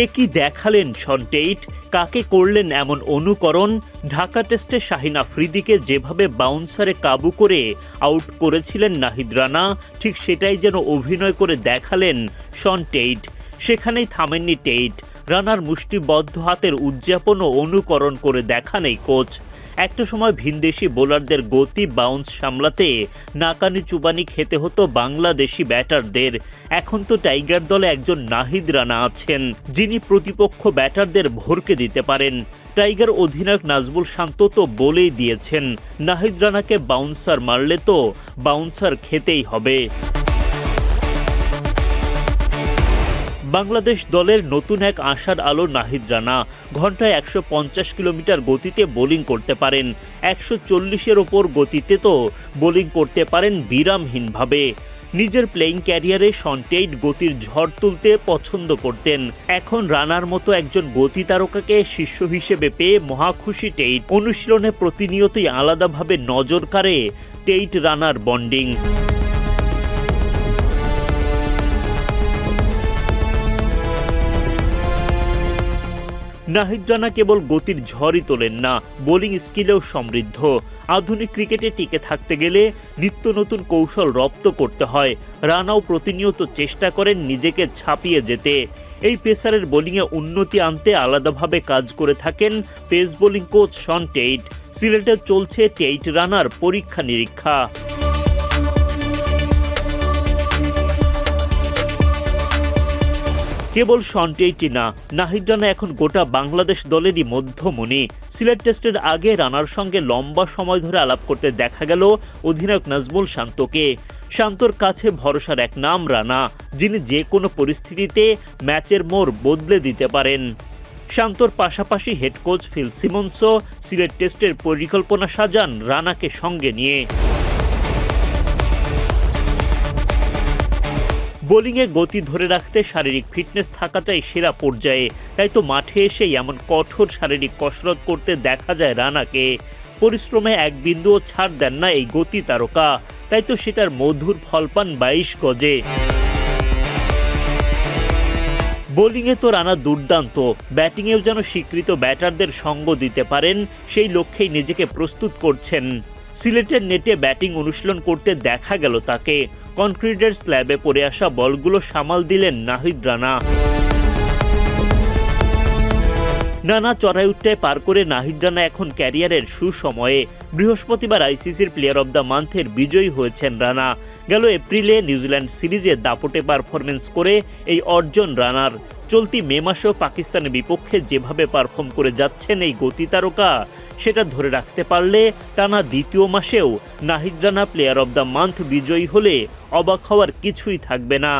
এ কি দেখালেন শন টেইট? কাকে করলেন এমন অনুকরণ? ঢাকা টেস্টে শাহিন আফ্রিদিকে যেভাবে বাউন্সারে কাবু করে আউট করেছিলেন নাহিদ রানা, ঠিক সেটাই যেন অভিনয় করে দেখালেন শন টেইট। সেখানেই থামেননি টেইট। রানার মুষ্টিবদ্ধ হাতের উদযাপন ও অনুকরণ করে দেখান এই কোচ। একটা সময় ভিনদেশি বোলারদের গতি বাউন্স সামলাতে নাকানি চুবানি খেতে হতো বাংলাদেশি ব্যাটারদের। এখন তো টাইগার দলে একজন নাহিদ রানা আছেন, যিনি প্রতিপক্ষ ব্যাটারদের ভরকে দিতে পারেন। টাইগার অধিনায়ক নাজমুল শান্ত তো বলেই দিয়েছেন, নাহিদ রানাকে বাউন্সার মারলে তো বাউন্সার খেতেই হবে। বাংলাদেশ দলের নতুন এক আশার আলো নাহিদ রানা। ঘন্টায় ১৫০ কিলোমিটার গতিতে বোলিং করতে পারেন। ১৪০-এর ওপর গতিতে তো বোলিং করতে পারেন বিরামহীনভাবে। নিজের প্লেয়িং ক্যারিয়ারে শন টেইট গতির ঝড় তুলতে পছন্দ করতেন। এখন রানার মতো একজন গতি তারকাকে শিষ্য হিসেবে পেয়ে মহাখুশি টেইট। অনুশীলনে প্রতিনিয়তই আলাদাভাবে নজর কাড়ে টেইট রানার বন্ডিং। নাহিদ রানা কেবল গতির ঝড়ই তোলেন না, বোলিং স্কিলেও সমৃদ্ধ। আধুনিক ক্রিকেটে টিকে থাকতে গেলে নিত্য নতুন কৌশল রপ্ত করতে হয়। রানাও প্রতিনিয়ত চেষ্টা করেন নিজেকে ছাপিয়ে যেতে। এই পেসারের বোলিংয়ে উন্নতি আনতে আলাদাভাবে কাজ করে থাকেন pace bowling coach Shaun Tait. সিলেটে চলছে টেইট রানার পরীক্ষা নিরীক্ষা। কেবল শন টেইটই না, নাহিদ রানা এখন গোটা বাংলাদেশ দলেরই মধ্যমণি। সিলেট টেস্টের আগে রানার সঙ্গে লম্বা সময় ধরে আলাপ করতে দেখা গেল অধিনায়ক নাজমুল শান্তকে। শান্তর কাছে ভরসার এক নাম রানা, যিনি যে কোনো পরিস্থিতিতে ম্যাচের মোড় বদলে দিতে পারেন। শান্তর পাশাপাশি হেড কোচ ফিল সিমন্সও সিলেট টেস্টের পরিকল্পনা সাজান রানাকে সঙ্গে নিয়ে। বোলিংয়ে গতি ধরে রাখতে শারীরিক ফিটনেস থাকাটাই সেরা পর্যায়ে। তাই তো মাঠে এসেই এমন কঠোর শারীরিক কসরত করতে দেখা যায় রানাকে। পরিশ্রমে এক বিন্দুও ছাড় দেন না এই গতি তারকা। তাই তো সেটার মধুর ফল পান ২২ গজে। বোলিংয়ে তো রানা দুর্দান্ত, ব্যাটিংয়েও যেন স্বীকৃত ব্যাটারদের সঙ্গ দিতে পারেন, সেই লক্ষ্যেই নিজেকে প্রস্তুত করছেন। সিলেটের নেটে ব্যাটিং অনুশীলন করতে দেখা গেল তাকে। কনক্রিটের স্ল্যাবে পড়ে আসা বলগুলো সামাল দিলেন নাহিদ রানা। নানা চড়াই-উতরাই পার করে নাহিদ রানা এখন ক্যারিয়ারের সুসময়ে। বৃহস্পতিবার আইসিসির প্লেয়ার অব দ্য মান্থের বিজয়ী হয়েছেন রানা। গেল এপ্রিলে নিউজিল্যান্ড সিরিজে দাপটে পারফরমেন্স করে এই অর্জন রানার। চলতি মে মাসেও পাকিস্তানের বিপক্ষে যেভাবে পারফর্ম করে যাচ্ছেন এই গতি তারকা, সেটা ধরে রাখতে পারলে টানা দ্বিতীয় মাসেও Nahid Rana player of the month বিজয়ী হলে অবাক হওয়ার কিছুই থাকবে না।